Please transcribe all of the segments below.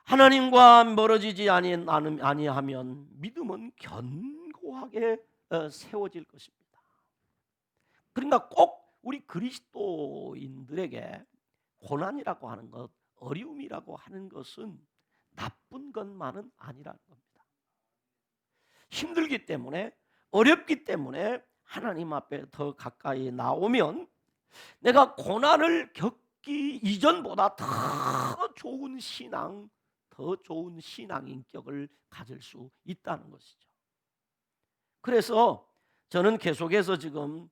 하나님과 멀어지지 아니하면 믿음은 견고하게 세워질 것입니다. 그러니까 꼭 우리 그리스도인들에게 고난이라고 하는 것, 어려움이라고 하는 것은 나쁜 것만은 아니라는 겁니다. 힘들기 때문에, 어렵기 때문에 하나님 앞에 더 가까이 나오면 내가 고난을 겪기 이전보다 더 좋은 신앙, 더 좋은 신앙 인격을 가질 수 있다는 것이죠. 그래서 저는 계속해서 지금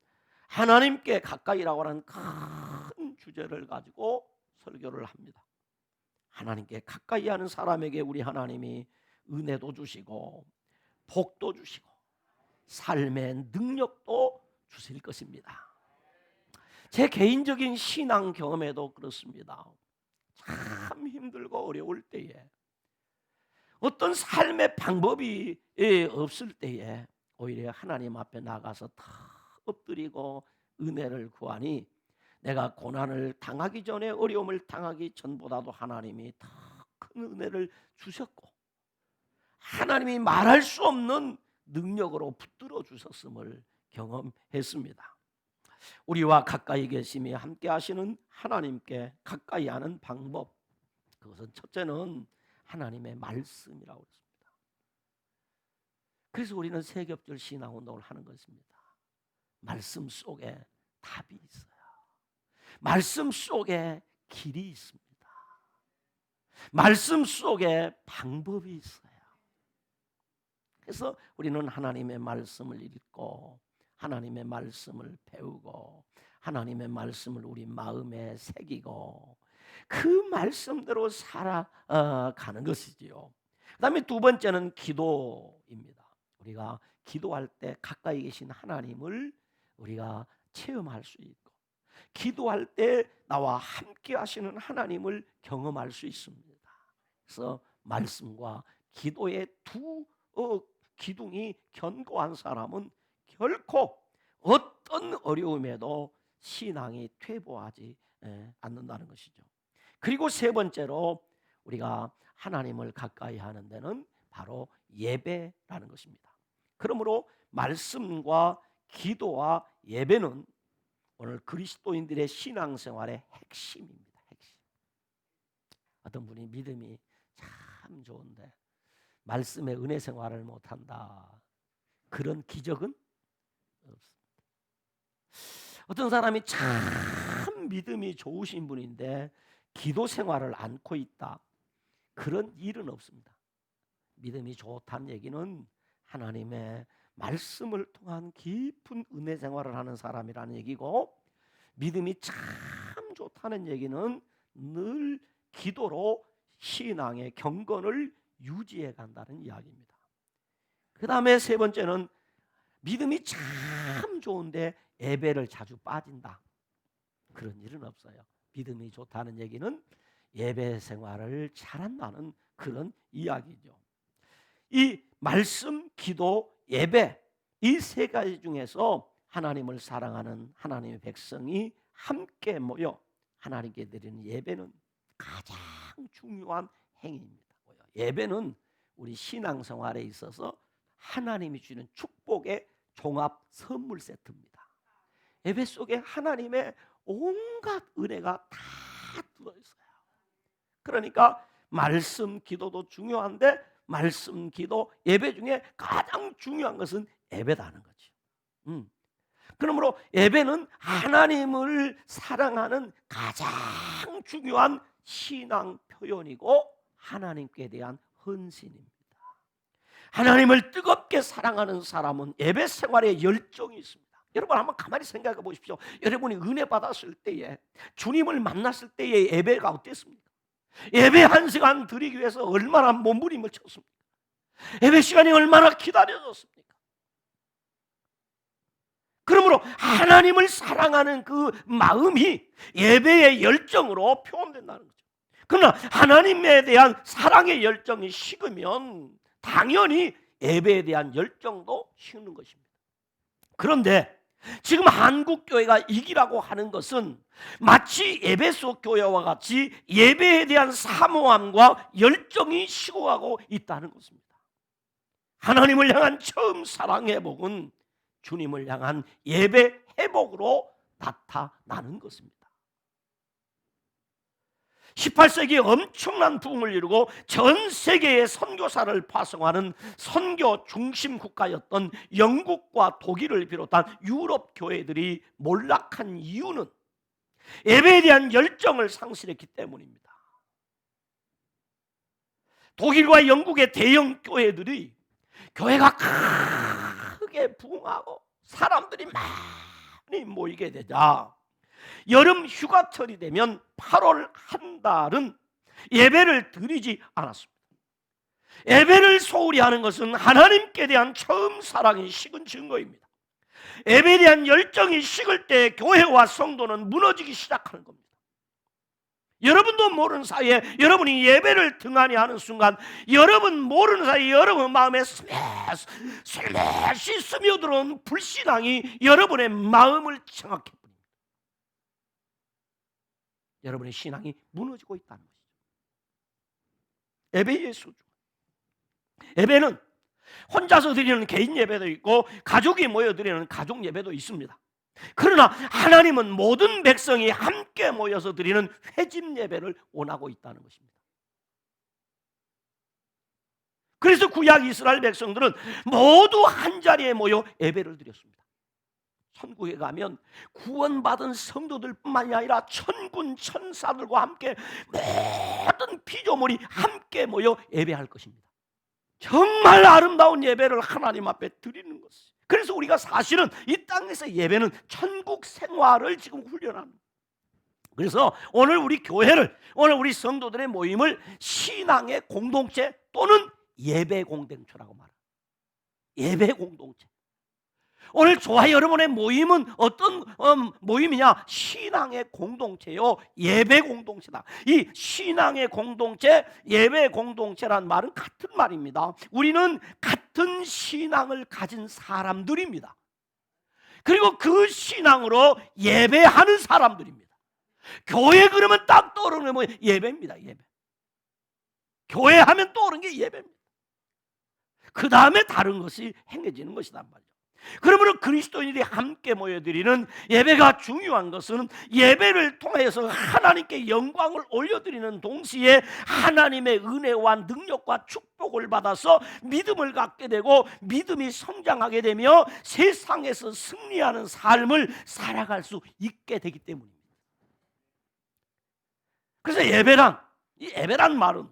하나님께 가까이라고 하는 큰 주제를 가지고 설교를 합니다. 하나님께 가까이 하는 사람에게 우리 하나님이 은혜도 주시고 복도 주시고 삶의 능력도 주실 것입니다. 제 개인적인 신앙 경험에도 그렇습니다. 참 힘들고 어려울 때에, 어떤 삶의 방법이 없을 때에 오히려 하나님 앞에 나가서 다 엎드리고 은혜를 구하니 내가 고난을 당하기 전에, 어려움을 당하기 전보다도 하나님이 더 큰 은혜를 주셨고 하나님이 말할 수 없는 능력으로 붙들어 주셨음을 경험했습니다. 우리와 가까이 계시며 함께 하시는 하나님께 가까이 하는 방법, 그것은 첫째는 하나님의 말씀이라고 했습니다. 그래서 우리는 세겹절 신앙운동을 하는 것입니다. 말씀 속에 답이 있어요. 말씀 속에 길이 있습니다. 말씀 속에 방법이 있어요. 그래서 우리는 하나님의 말씀을 읽고 하나님의 말씀을 배우고 하나님의 말씀을 우리 마음에 새기고 그 말씀대로 살아가는 것이지요. 그 다음에 두 번째는 기도입니다. 우리가 기도할 때 가까이 계신 하나님을 우리가 체험할 수 있고 기도할 때 나와 함께 하시는 하나님을 경험할 수 있습니다. 그래서 말씀과 기도의 두 기둥이 견고한 사람은 결코 어떤 어려움에도 신앙이 퇴보하지 않는다는 것이죠. 그리고 세 번째로 우리가 하나님을 가까이 하는 데는 바로 예배라는 것입니다. 그러므로 말씀과 기도와 예배는 오늘 그리스도인들의 신앙생활의 핵심입니다. 핵심. 어떤 분이 믿음이 참 좋은데 말씀의 은혜 생활을 못한다, 그런 기적은 없습니다. 어떤 사람이 참 믿음이 좋으신 분인데 기도 생활을 않고 있다, 그런 일은 없습니다. 믿음이 좋다는 얘기는 하나님의 말씀을 통한 깊은 은혜 생활을 하는 사람이라는 얘기고, 믿음이 참 좋다는 얘기는 늘 기도로 신앙의 경건을 유지해 간다는 이야기입니다. 그 다음에 세 번째는 믿음이 참 좋은데 예배를 자주 빠진다, 그런 일은 없어요. 믿음이 좋다는 얘기는 예배 생활을 잘한다는 그런 이야기죠. 이 말씀, 기도, 예배, 이 세 가지 중에서 하나님을 사랑하는 하나님의 백성이 함께 모여 하나님께 드리는 예배는 가장 중요한 행위입니다. 예배는 우리 신앙생활에 있어서 하나님이 주는 축복의 종합 선물 세트입니다. 예배 속에 하나님의 온갖 은혜가 다 들어있어요. 그러니까 말씀, 기도도 중요한데 말씀, 기도, 예배 중에 가장 중요한 것은 예배다는 거죠. 그러므로 예배는 하나님을 사랑하는 가장 중요한 신앙 표현이고 하나님께 대한 헌신입니다. 하나님을 뜨겁게 사랑하는 사람은 예배 생활에 열정이 있습니다. 여러분 한번 가만히 생각해 보십시오. 여러분이 은혜 받았을 때에, 주님을 만났을 때의 예배가 어땠습니까? 예배 한 시간 드리기 위해서 얼마나 몸부림을 쳤습니까? 예배 시간이 얼마나 기다려졌습니까? 그러므로 하나님을 사랑하는 그 마음이 예배의 열정으로 표현된다는 거죠. 그러나 하나님에 대한 사랑의 열정이 식으면 당연히 예배에 대한 열정도 식는 것입니다. 그런데 지금 한국 교회가 이기라고 하는 것은 마치 에베소 교회와 같이 예배에 대한 사모함과 열정이 식어가고 있다는 것입니다. 하나님을 향한 처음 사랑 회복은 주님을 향한 예배 회복으로 나타나는 것입니다. 18세기에 엄청난 부흥을 이루고 전 세계의 선교사를 파송하는 선교 중심 국가였던 영국과 독일을 비롯한 유럽 교회들이 몰락한 이유는 예배에 대한 열정을 상실했기 때문입니다. 독일과 영국의 대형 교회들이 교회가 크게 부흥하고 사람들이 많이 모이게 되자 여름 휴가철이 되면 8월 한 달은 예배를 드리지 않았습니다. 예배를 소홀히 하는 것은 하나님께 대한 처음 사랑이 식은 증거입니다. 예배에 대한 열정이 식을 때 교회와 성도는 무너지기 시작하는 겁니다. 여러분도 모르는 사이에 여러분이 예배를 등한히 하는 순간 여러분 모르는 사이에 여러분 마음에 슬며시 스며들어온 불신앙이 여러분의 마음을 장악해 여러분의 신앙이 무너지고 있다는 것이죠. 예배의 소중. 예배는 혼자서 드리는 개인 예배도 있고 가족이 모여 드리는 가족 예배도 있습니다. 그러나 하나님은 모든 백성이 함께 모여서 드리는 회집 예배를 원하고 있다는 것입니다. 그래서 구약 이스라엘 백성들은 모두 한자리에 모여 예배를 드렸습니다. 천국에 가면 구원받은 성도들뿐만이 아니라 천군 천사들과 함께 모든 피조물이 함께 모여 예배할 것입니다. 정말 아름다운 예배를 하나님 앞에 드리는 것이죠. 그래서 우리가 사실은 이 땅에서 예배는 천국 생활을 지금 훈련합니다. 그래서 오늘 우리 교회를, 오늘 우리 성도들의 모임을 신앙의 공동체 또는 예배 공동체라고 말합니다. 예배 공동체. 오늘 저와 여러분의 모임은 어떤 모임이냐? 신앙의 공동체요, 예배 공동체다. 이 신앙의 공동체, 예배 공동체란 말은 같은 말입니다. 우리는 같은 신앙을 가진 사람들입니다. 그리고 그 신앙으로 예배하는 사람들입니다. 교회 그러면 딱 떠오르는 게 뭐예요? 예배입니다. 예배. 교회 하면 떠오르는 게 예배입니다. 그 다음에 다른 것이 행해지는 것이란 말이에요. 그러므로 그리스도인들이 함께 모여드리는 예배가 중요한 것은 예배를 통해서 하나님께 영광을 올려드리는 동시에 하나님의 은혜와 능력과 축복을 받아서 믿음을 갖게 되고 믿음이 성장하게 되며 세상에서 승리하는 삶을 살아갈 수 있게 되기 때문입니다. 그래서 예배란 말은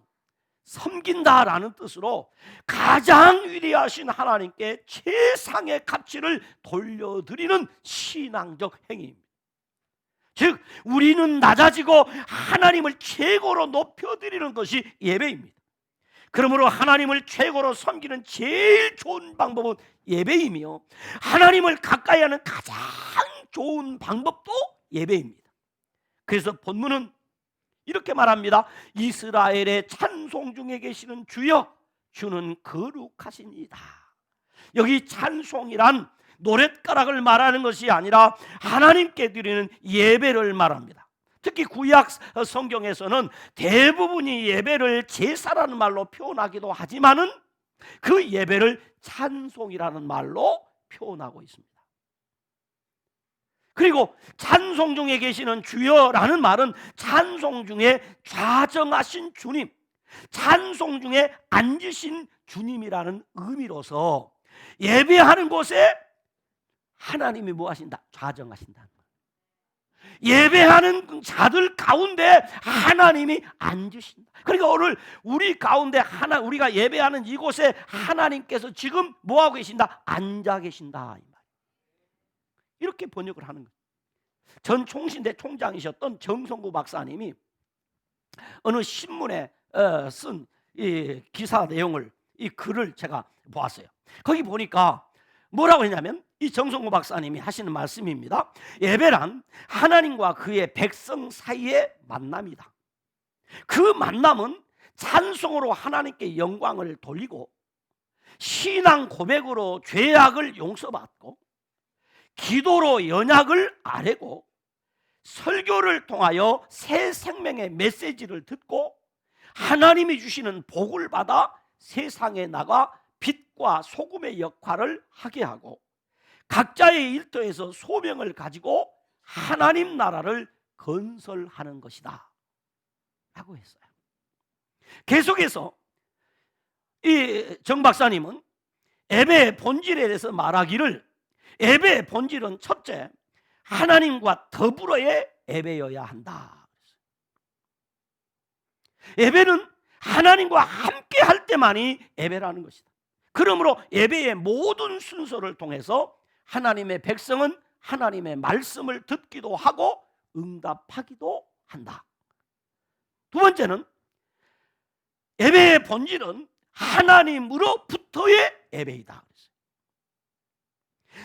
섬긴다라는 뜻으로 가장 위대하신 하나님께 최상의 가치를 돌려드리는 신앙적 행위입니다. 즉 우리는 낮아지고 하나님을 최고로 높여드리는 것이 예배입니다. 그러므로 하나님을 최고로 섬기는 제일 좋은 방법은 예배이며 하나님을 가까이 하는 가장 좋은 방법도 예배입니다. 그래서 본문은 이렇게 말합니다. 이스라엘의 찬송 중에 계시는 주여, 주는 거룩하시니이다. 여기 찬송이란 노랫가락을 말하는 것이 아니라 하나님께 드리는 예배를 말합니다. 특히 구약 성경에서는 대부분이 예배를 제사라는 말로 표현하기도 하지만은 그 예배를 찬송이라는 말로 표현하고 있습니다. 그리고 찬송 중에 계시는 주여라는 말은 찬송 중에 좌정하신 주님, 찬송 중에 앉으신 주님이라는 의미로서 예배하는 곳에 하나님이 뭐 하신다? 좌정하신다. 예배하는 자들 가운데 하나님이 앉으신다. 그러니까 오늘 우리 가운데 우리가 예배하는 이곳에 하나님께서 지금 뭐 하고 계신다? 앉아 계신다. 이렇게 번역을 하는 거예요. 전 총신대 총장이셨던 정성구 박사님이 어느 신문에 쓴 이 기사 내용을, 이 글을 제가 보았어요. 거기 보니까 뭐라고 했냐면 이 정성구 박사님이 하시는 말씀입니다. 예배란 하나님과 그의 백성 사이의 만남이다. 그 만남은 찬송으로 하나님께 영광을 돌리고 신앙 고백으로 죄악을 용서받고 기도로 연약을 아뢰고 설교를 통하여 새 생명의 메시지를 듣고 하나님이 주시는 복을 받아 세상에 나가 빛과 소금의 역할을 하게 하고 각자의 일터에서 소명을 가지고 하나님 나라를 건설하는 것이다 라고 했어요. 계속해서 이 정 박사님은 예배의 본질에 대해서 말하기를, 예배의 본질은 첫째, 하나님과 더불어의 예배여야 한다. 예배는 하나님과 함께 할 때만이 예배라는 것이다. 그러므로 예배의 모든 순서를 통해서 하나님의 백성은 하나님의 말씀을 듣기도 하고 응답하기도 한다. 두 번째는 예배의 본질은 하나님으로부터의 예배이다.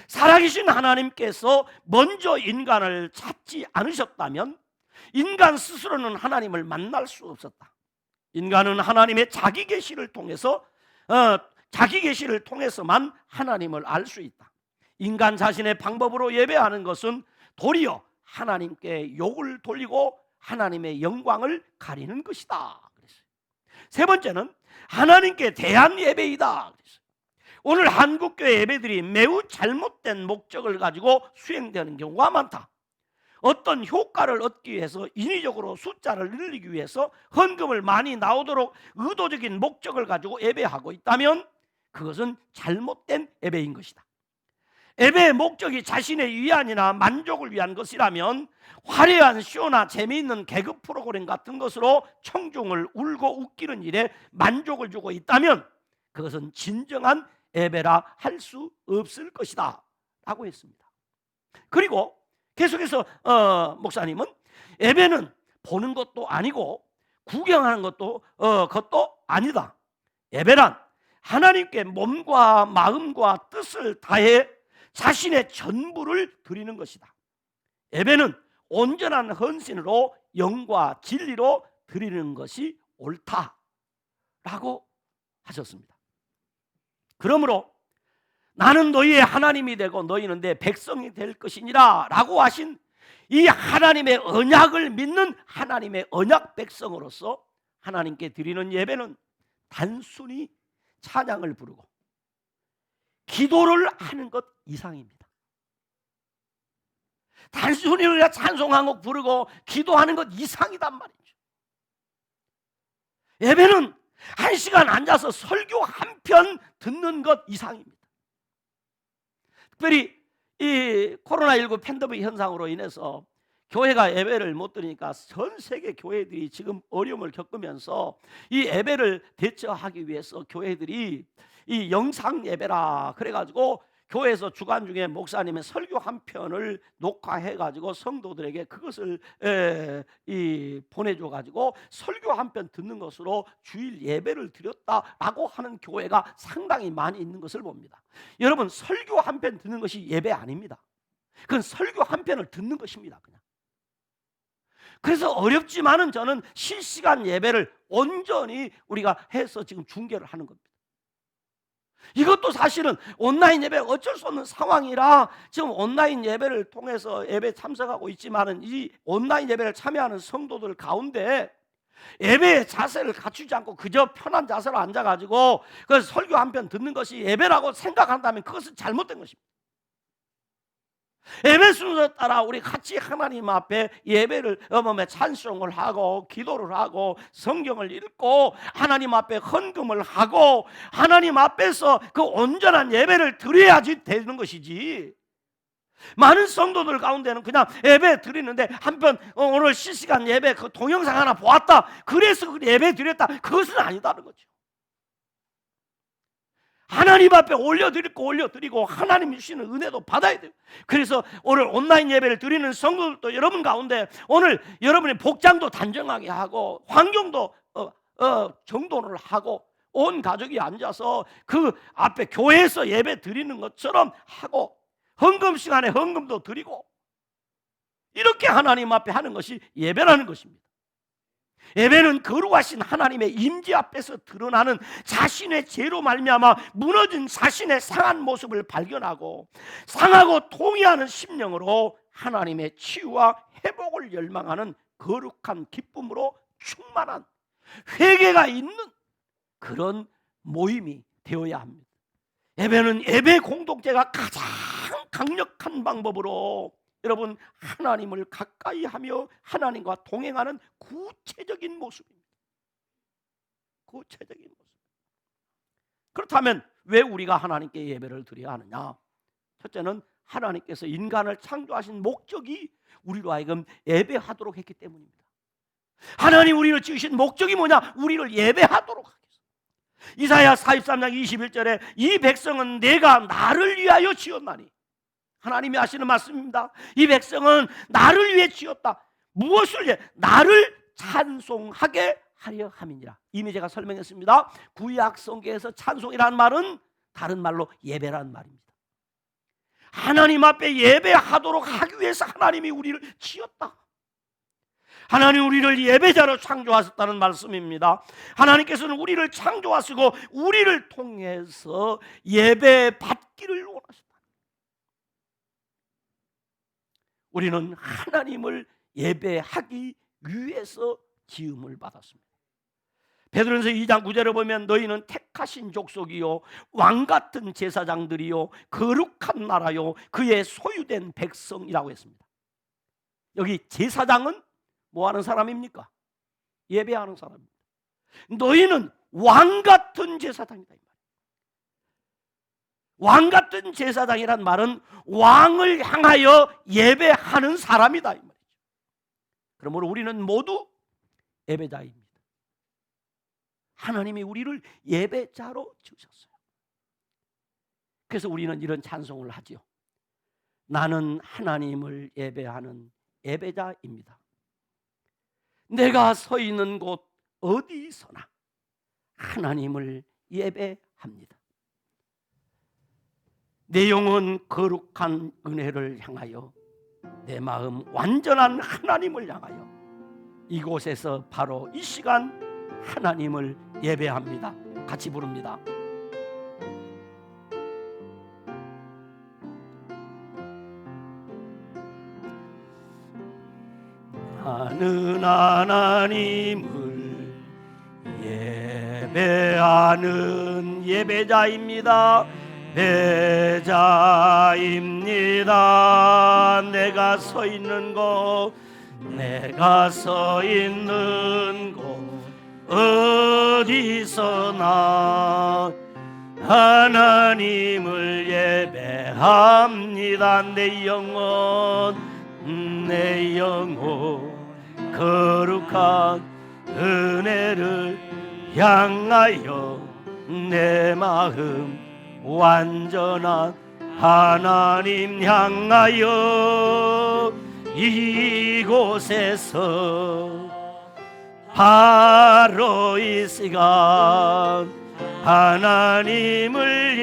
살아계신 하나님께서 먼저 인간을 찾지 않으셨다면 인간 스스로는 하나님을 만날 수 없었다. 인간은 하나님의 자기 계시를 통해서만 하나님을 알 수 있다. 인간 자신의 방법으로 예배하는 것은 도리어 하나님께 욕을 돌리고 하나님의 영광을 가리는 것이다. 세 번째는 하나님께 대한 예배이다. 오늘 한국교회 예배들이 매우 잘못된 목적을 가지고 수행되는 경우가 많다. 어떤 효과를 얻기 위해서, 인위적으로 숫자를 늘리기 위해서 헌금을 많이 나오도록 의도적인 목적을 가지고 예배하고 있다면 그것은 잘못된 예배인 것이다. 예배의 목적이 자신의 위안이나 만족을 위한 것이라면 화려한 쇼나 재미있는 개그 프로그램 같은 것으로 청중을 울고 웃기는 일에 만족을 주고 있다면 그것은 진정한 예배라 할 수 없을 것이다 라고 했습니다. 그리고 계속해서 목사님은 예배는 보는 것도 아니고 구경하는 것도 아니다. 예배란 하나님께 몸과 마음과 뜻을 다해 자신의 전부를 드리는 것이다. 예배는 온전한 헌신으로 영과 진리로 드리는 것이 옳다라고 하셨습니다. 그러므로 나는 너희의 하나님이 되고 너희는 내 백성이 될 것이니라 라고 하신 이 하나님의 언약을 믿는 하나님의 언약 백성으로서 하나님께 드리는 예배는 단순히 찬양을 부르고 기도를 하는 것 이상입니다. 단순히 우리가 찬송한 곡 부르고 기도하는 것 이상이단 말이죠. 예배는 1시간 앉아서 설교 한 편 듣는 것 이상입니다. 특별히 이 코로나19 팬데믹 현상으로 인해서 교회가 예배를 못 드리니까 전 세계 교회들이 지금 어려움을 겪으면서 이 예배를 대처하기 위해서 교회들이 이 영상 예배라 그래가지고 교회에서 주간 중에 목사님의 설교 한 편을 녹화해가지고 성도들에게 그것을 보내줘가지고 설교 한 편 듣는 것으로 주일 예배를 드렸다라고 하는 교회가 상당히 많이 있는 것을 봅니다. 여러분, 설교 한 편 듣는 것이 예배 아닙니다. 그건 설교 한 편을 듣는 것입니다. 그냥. 그래서 어렵지만은 저는 실시간 예배를 온전히 우리가 해서 지금 중계를 하는 겁니다. 이것도 사실은 온라인 예배 어쩔 수 없는 상황이라 지금 온라인 예배를 통해서 예배 참석하고 있지만은 이 온라인 예배를 참여하는 성도들 가운데 예배의 자세를 갖추지 않고 그저 편한 자세로 앉아가지고 그 설교 한 편 듣는 것이 예배라고 생각한다면 그것은 잘못된 것입니다. 예배 순서 따라 우리 같이 하나님 앞에 예배를 찬송을 하고 기도를 하고 성경을 읽고 하나님 앞에 헌금을 하고 하나님 앞에서 그 온전한 예배를 드려야지 되는 것이지, 많은 성도들 가운데는 그냥 예배 드리는데 한편 오늘 실시간 예배 그 동영상 하나 보았다 그래서 그 예배 드렸다, 그것은 아니다는 거죠. 하나님 앞에 올려드리고 하나님 주시는 은혜도 받아야 돼요. 그래서 오늘 온라인 예배를 드리는 성도들도 여러분 가운데 오늘 여러분의 복장도 단정하게 하고 환경도 정돈을 하고 온 가족이 앉아서 그 앞에 교회에서 예배 드리는 것처럼 하고 헌금 시간에 헌금도 드리고 이렇게 하나님 앞에 하는 것이 예배라는 것입니다. 예배는 거룩하신 하나님의 임재 앞에서 드러나는 자신의 죄로 말미암아 무너진 자신의 상한 모습을 발견하고 상하고 통회하는 심령으로 하나님의 치유와 회복을 열망하는 거룩한 기쁨으로 충만한 회개가 있는 그런 모임이 되어야 합니다. 예배는 예배 공동체가 가장 강력한 방법으로 여러분 하나님을 가까이 하며 하나님과 동행하는 구체적인 모습입니다. 구체적인 모습. 그렇다면 왜 우리가 하나님께 예배를 드려야 하느냐? 첫째는 하나님께서 인간을 창조하신 목적이 우리로 하여금 예배하도록 했기 때문입니다. 하나님 우리를 지으신 목적이 뭐냐? 우리를 예배하도록 하겠습니다. 이사야 43장 21절에 이 백성은 내가 나를 위하여 지었나니, 하나님이 하시는 말씀입니다. 이 백성은 나를 위해 지었다. 무엇을 위해? 나를 찬송하게 하려 함이니라. 이미 제가 설명했습니다. 구약 성경에서 찬송이라는 말은 다른 말로 예배라는 말입니다. 하나님 앞에 예배하도록 하기 위해서 하나님이 우리를 지었다. 하나님 우리를 예배자로 창조하셨다는 말씀입니다. 하나님께서는 우리를 창조하시고 우리를 통해서 예배 받기를 원하셨다. 우리는 하나님을 예배하기 위해서 지음을 받았습니다. 베드로전서 2장 9절에 보면 너희는 택하신 족속이요 왕같은 제사장들이요 거룩한 나라요 그의 소유된 백성이라고 했습니다. 여기 제사장은 뭐 하는 사람입니까? 예배하는 사람입니다. 너희는 왕같은 제사장이다. 왕같은 제사장이란 말은 왕을 향하여 예배하는 사람이다 이 말이죠. 그러므로 우리는 모두 예배자입니다. 하나님이 우리를 예배자로 지으셨어요. 그래서 우리는 이런 찬송을 하죠. 나는 하나님을 예배하는 예배자입니다. 내가 서 있는 곳 어디서나 하나님을 예배합니다. 내 영혼 거룩한 은혜를 향하여 내 마음 완전한 하나님을 향하여 이곳에서 바로 이 시간 하나님을 예배합니다. 같이 부릅니다. 나는 하나님을 예배하는 예배자입니다. 예배자입니다. 내가 서 있는 곳 어디서나 하나님을 예배합니다. 내 영혼 거룩한 은혜를 향하여 내 마음 완전한 하나님 향하여 이곳에서 바로 이 시간 하나님을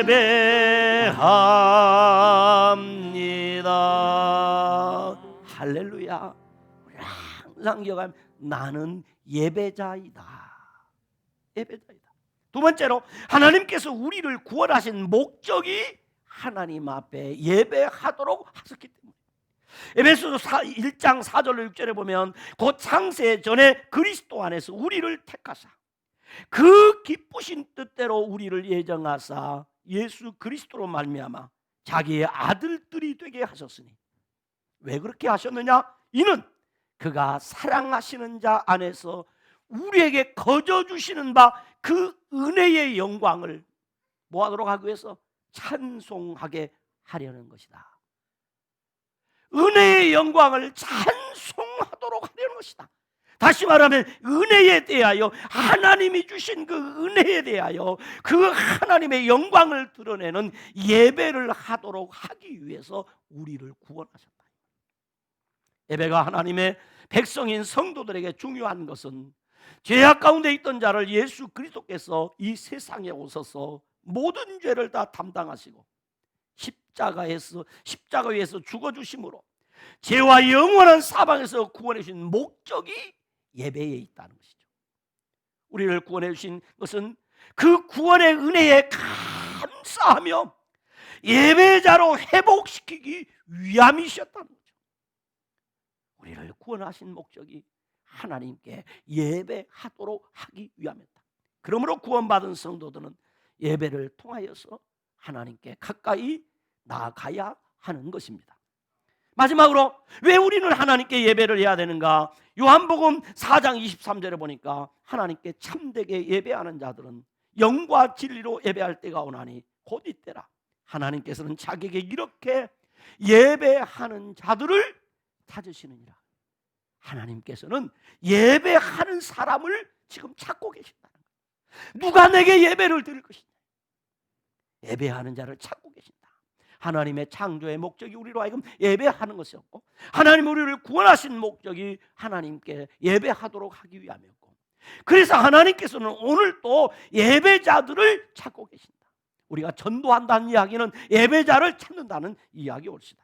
예배합니다. 할렐루야. 항상 기억하면 나는 예배자이다. 예배자이다. 두 번째로 하나님께서 우리를 구원하신 목적이 하나님 앞에 예배하도록 하셨기 때문에 에베소서 1장 4절로 6절에 보면 곧 창세 전에 그리스도 안에서 우리를 택하사 그 기쁘신 뜻대로 우리를 예정하사 예수 그리스도로 말미암아 자기의 아들들이 되게 하셨으니 왜 그렇게 하셨느냐? 이는 그가 사랑하시는 자 안에서 우리에게 거저 주시는 바 그 은혜의 영광을 뭐하도록 하기 위해서? 찬송하게 하려는 것이다. 은혜의 영광을 찬송하도록 하려는 것이다. 다시 말하면 은혜에 대하여 하나님이 주신 그 은혜에 대하여 그 하나님의 영광을 드러내는 예배를 하도록 하기 위해서 우리를 구원하셨다. 예배가 하나님의 백성인 성도들에게 중요한 것은 죄악 가운데 있던 자를 예수 그리스도께서 이 세상에 오셔서 모든 죄를 다 담당하시고 십자가 위에서 죽어주심으로 죄와 영원한 사방에서 구원해 주신 목적이 예배에 있다는 것이죠. 우리를 구원해 주신 것은 그 구원의 은혜에 감사하며 예배자로 회복시키기 위함이셨다는 거죠. 우리를 구원하신 목적이 하나님께 예배하도록 하기 위함이었다. 그러므로 구원받은 성도들은 예배를 통하여서 하나님께 가까이 나아가야 하는 것입니다. 마지막으로 왜 우리는 하나님께 예배를 해야 되는가? 요한복음 4장 23절에 보니까 하나님께 참되게 예배하는 자들은 영과 진리로 예배할 때가 오나니 곧 이때라. 하나님께서는 자기에게 이렇게 예배하는 자들을 찾으시느니라. 하나님께서는 예배하는 사람을 지금 찾고 계신다는 거예요. 누가 내게 예배를 드릴 것이냐? 예배하는 자를 찾고 계신다. 하나님의 창조의 목적이 우리로 하여금 예배하는 것이었고, 하나님 우리를 구원하신 목적이 하나님께 예배하도록 하기 위함이었고, 그래서 하나님께서는 오늘 또 예배자들을 찾고 계신다. 우리가 전도한다는 이야기는 예배자를 찾는다는 이야기 옳시다.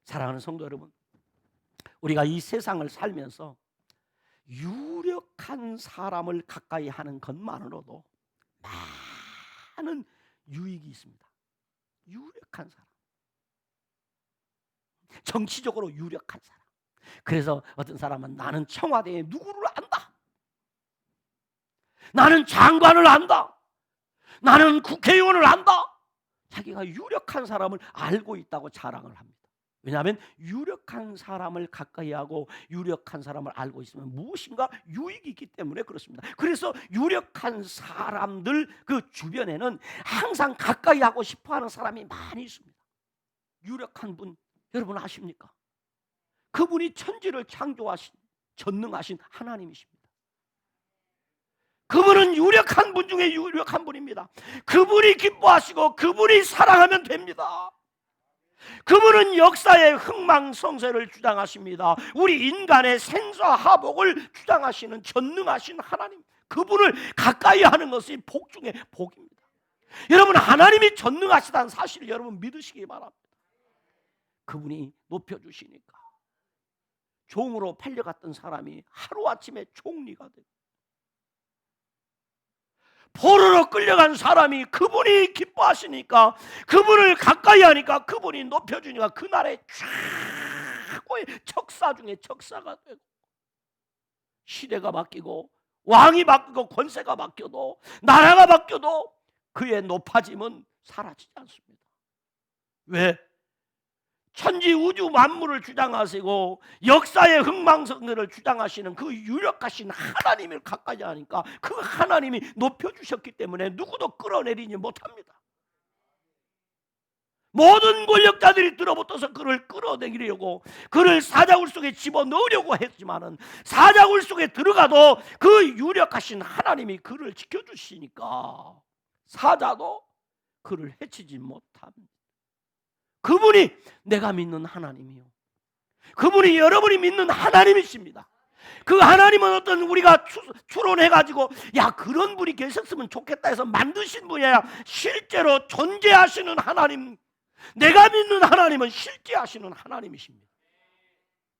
사랑하는 성도 여러분, 우리가 이 세상을 살면서 유력한 사람을 가까이 하는 것만으로도 많은 유익이 있습니다. 유력한 사람, 정치적으로 유력한 사람. 그래서 어떤 사람은 나는 청와대에 누구를 안다, 나는 장관을 안다, 나는 국회의원을 안다. 자기가 유력한 사람을 알고 있다고 자랑을 합니다. 왜냐하면 유력한 사람을 가까이 하고 유력한 사람을 알고 있으면 무엇인가 유익이 있기 때문에 그렇습니다. 그래서 유력한 사람들 그 주변에는 항상 가까이 하고 싶어하는 사람이 많이 있습니다. 유력한 분 여러분 아십니까? 그분이 천지를 창조하신 전능하신 하나님이십니다. 그분은 유력한 분 중에 유력한 분입니다. 그분이 기뻐하시고 그분이 사랑하면 됩니다. 그분은 역사의 흥망성쇠를 주장하십니다. 우리 인간의 생사하복을 주장하시는 전능하신 하나님, 그분을 가까이 하는 것이 복 중에 복입니다. 여러분, 하나님이 전능하시다는 사실을 여러분 믿으시기 바랍니다. 그분이 높여주시니까 종으로 팔려갔던 사람이 하루아침에 총리가 되고, 포로로 끌려간 사람이 그분이 기뻐하시니까, 그분을 가까이 하니까 그분이 높여주니까 그날의 최고의 척사 중에 척사가 되고, 시대가 바뀌고 왕이 바뀌고 권세가 바뀌어도 나라가 바뀌어도 그의 높아짐은 사라지지 않습니다. 왜? 천지 우주 만물을 주장하시고 역사의 흥망성쇠를 주장하시는 그 유력하신 하나님을 가까이 하니까 그 하나님이 높여주셨기 때문에 누구도 끌어내리지 못합니다. 모든 권력자들이 들어붙어서 그를 끌어내리려고, 그를 사자굴 속에 집어넣으려고 했지만은 사자굴 속에 들어가도 그 유력하신 하나님이 그를 지켜주시니까 사자도 그를 해치지 못합니다. 그분이 내가 믿는 하나님이요, 그분이 여러분이 믿는 하나님이십니다. 그 하나님은 어떤 우리가 추론해가지고 야 그런 분이 계셨으면 좋겠다 해서 만드신 분이 아니라 실제로 존재하시는 하나님, 내가 믿는 하나님은 실제 하시는 하나님이십니다.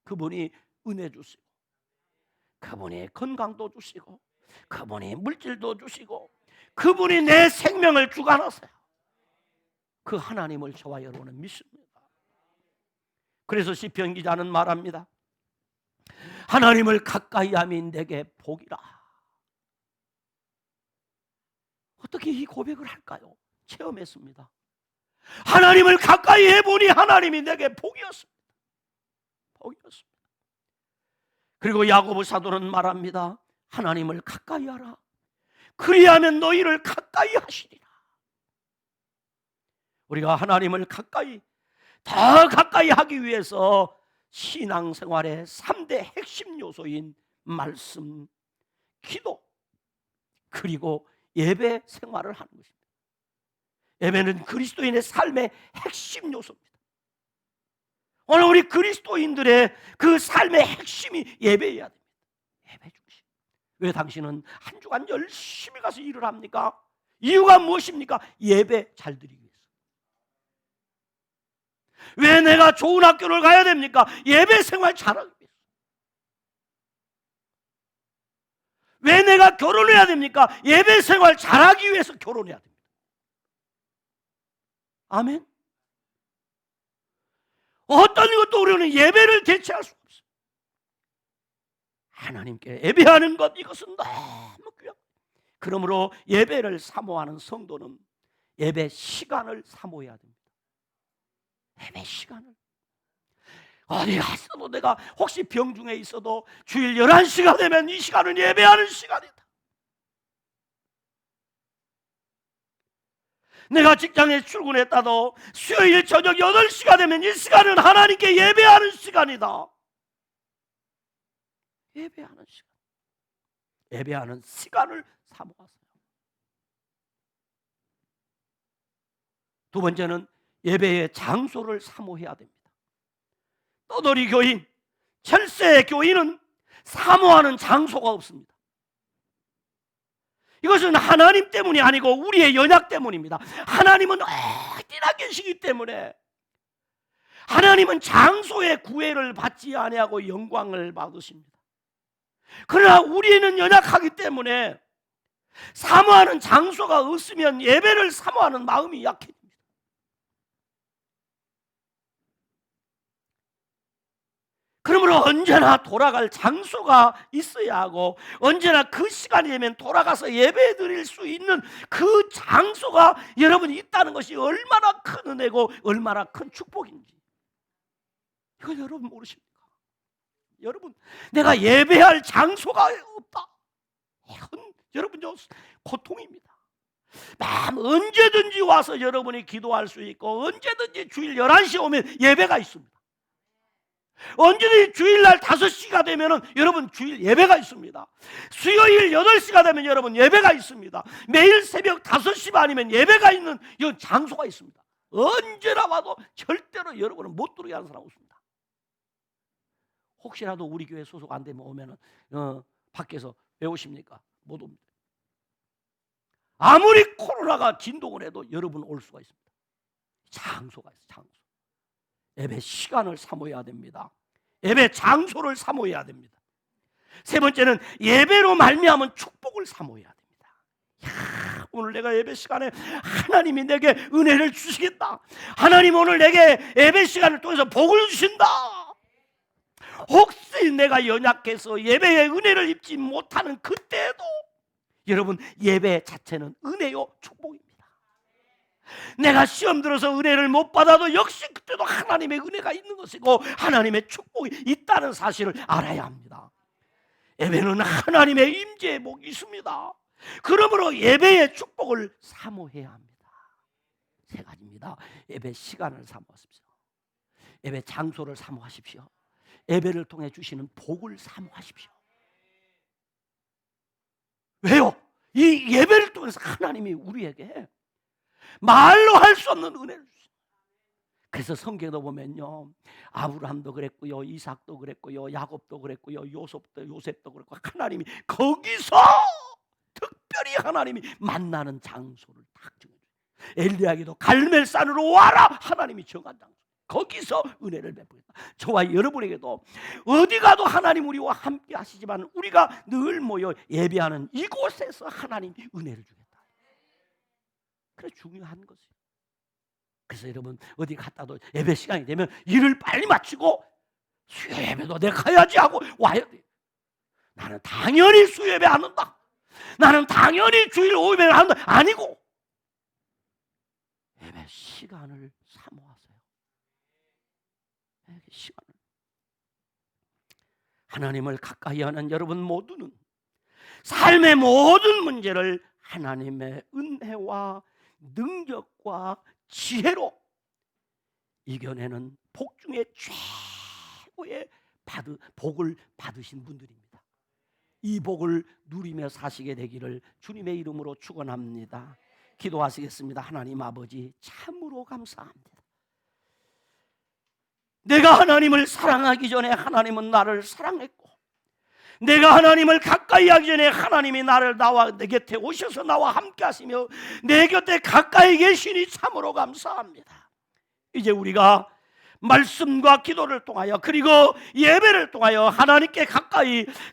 그분이 은혜 주시고, 그분이 건강도 주시고, 그분이 물질도 주시고, 그분이 내 생명을 주관하세요. 그 하나님을 저와 여러분은 믿습니다. 그래서 시편 기자는 말합니다. 하나님을 가까이 함이 내게 복이라. 어떻게 이 고백을 할까요? 체험했습니다. 하나님을 가까이 해보니 하나님이 내게 복이었습니다. 복이었습니다. 그리고 야고보 사도는 말합니다. 하나님을 가까이 하라. 그리하면 너희를 가까이 하시리라. 우리가 하나님을 가까이, 더 가까이 하기 위해서 신앙생활의 3대 핵심 요소인 말씀, 기도, 그리고 예배 생활을 하는 것입니다. 예배는 그리스도인의 삶의 핵심 요소입니다. 오늘 우리 그리스도인들의 그 삶의 핵심이 예배여야 됩니다. 예배 중심. 왜 당신은 한 주간 열심히 가서 일을 합니까? 이유가 무엇입니까? 예배 잘 드리기 위해서. 왜 내가 좋은 학교를 가야 됩니까? 예배 생활 잘하기 위해서. 왜 내가 결혼해야 됩니까? 예배 생활 잘하기 위해서 결혼해야 됩니다. 아멘. 어떤 것도 우리는 예배를 대체할 수 없어요. 하나님께 예배하는 것, 이것은 너무 귀한. 그러므로 예배를 사모하는 성도는 예배 시간을 사모해야 됩니다. 예배 시간을. 어디 갔어도, 내가 혹시 병중에 있어도 주일 11시가 되면 이 시간은 예배하는 시간이다. 내가 직장에 출근했다도 수요일 저녁 8시가 되면 이 시간은 하나님께 예배하는 시간이다. 예배하는 시간. 예배하는 시간을 사모하세요. 두 번째는 예배의 장소를 사모해야 됩니다. 떠돌이 교인, 철새 교인은 사모하는 장소가 없습니다. 이것은 하나님 때문이 아니고 우리의 연약 때문입니다. 하나님은 어디나 계시기 때문에, 하나님은 장소의 구애를 받지 아니하고 영광을 받으십니다. 그러나 우리는 연약하기 때문에 사모하는 장소가 없으면 예배를 사모하는 마음이 약해집니다. 그러므로 언제나 돌아갈 장소가 있어야 하고, 언제나 그 시간이 되면 돌아가서 예배 드릴 수 있는 그 장소가 여러분이 있다는 것이 얼마나 큰 은혜고 얼마나 큰 축복인지, 이걸 여러분 모르십니까? 여러분, 내가 예배할 장소가 없다, 이건 여러분요 고통입니다. 언제든지 와서 여러분이 기도할 수 있고, 언제든지 주일 11시에 오면 예배가 있습니다. 언제든지 주일날 5시가 되면 여러분 주일 예배가 있습니다. 수요일 8시가 되면 여러분 예배가 있습니다. 매일 새벽 5시 반이면 예배가 있는 이 장소가 있습니다. 언제나 와도 절대로 여러분은 못 들어오게 하는 사람 없습니다. 혹시라도 우리 교회 소속 안 되면 오면은 밖에서 왜 오십니까? 못 옵니다. 아무리 코로나가 진동을 해도 여러분 올 수가 있습니다. 장소가 있어요. 장소. 예배 시간을 사모해야 됩니다. 예배 장소를 사모해야 됩니다. 세 번째는 예배로 말미암은 축복을 사모해야 됩니다. 야, 오늘 내가 예배 시간에 하나님이 내게 은혜를 주시겠다. 하나님 오늘 내게 예배 시간을 통해서 복을 주신다. 혹시 내가 연약해서 예배의 은혜를 입지 못하는 그때에도 여러분, 예배 자체는 은혜요 축복입니다. 내가 시험 들어서 은혜를 못 받아도 역시 그때도 하나님의 은혜가 있는 것이고 하나님의 축복이 있다는 사실을 알아야 합니다. 예배는 하나님의 임재의 복이 있습니다. 그러므로 예배의 축복을 사모해야 합니다. 세 가지입니다. 예배 시간을 사모하십시오. 예배 장소를 사모하십시오. 예배를 통해 주시는 복을 사모하십시오. 왜요? 이 예배를 통해서 하나님이 우리에게 말로 할 수 없는 은혜를 주십니다. 그래서 성경도 보면요, 아브라함도 그랬고요, 이삭도 그랬고요, 야곱도 그랬고요, 요셉도 그랬고, 하나님이 거기서 특별히 하나님이 만나는 장소를 딱 정해줘요. 엘리야에게도 갈멜산으로 와라, 하나님이 정한 장소. 거기서 은혜를 베푸겠다. 저와 여러분에게도 어디 가도 하나님 우리와 함께 하시지만 우리가 늘 모여 예배하는 이곳에서 하나님 은혜를 주겠다. 그래 중요한 것이에요. 그래서 여러분 어디 갔다도 예배 시간이 되면 일을 빨리 마치고 수요 예배도 내가 가야지 하고 와야 돼. 나는 당연히 수요 예배 안 한다. 나는 당연히 주일 오후 예배를 한다. 아니고 예배 시간을 사모하세요. 예배 시간을. 하나님을 가까이 하는 여러분 모두는 삶의 모든 문제를 하나님의 은혜와 능력과 지혜로 이겨내는 복 중에 최고의 복을 받으신 분들입니다. 이 복을 누리며 사시게 되기를 주님의 이름으로 축원합니다. 기도하시겠습니다. 하나님 아버지, 참으로 감사합니다. 내가 하나님을 사랑하기 전에 하나님은 나를 사랑했고, 내가 하나님을 가까이 하기 전에 하나님이 나와 내 곁에 오셔서 나와 함께 하시며 내 곁에 가까이 계시니 참으로 감사합니다. 이제 우리가 말씀과 기도를 통하여 그리고 예배를 통하여 하나님께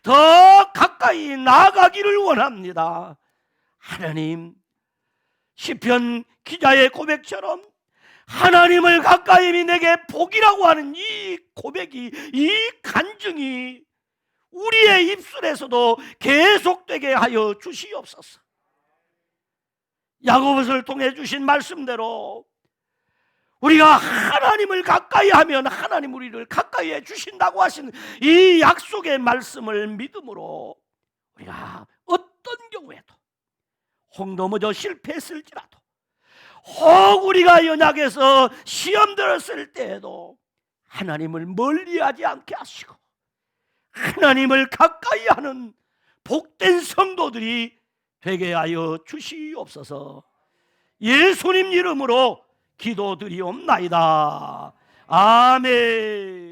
더 가까이 가까이 나아가기를 원합니다. 하나님, 시편 기자의 고백처럼 하나님을 가까이 하면 내게 복이라고 하는 이 고백이, 이 간증이 우리의 입술에서도 계속되게 하여 주시옵소서. 야고보서를 통해 주신 말씀대로 우리가 하나님을 가까이 하면 하나님 우리를 가까이 해 주신다고 하신 이 약속의 말씀을 믿음으로 우리가 어떤 경우에도 혹 넘어져 실패했을지라도 혹 우리가 연약해서 시험 들었을 때에도 하나님을 멀리하지 않게 하시고 하나님을 가까이 하는 복된 성도들이 되게 하여 주시옵소서. 예수님 이름으로 기도드리옵나이다. 아멘.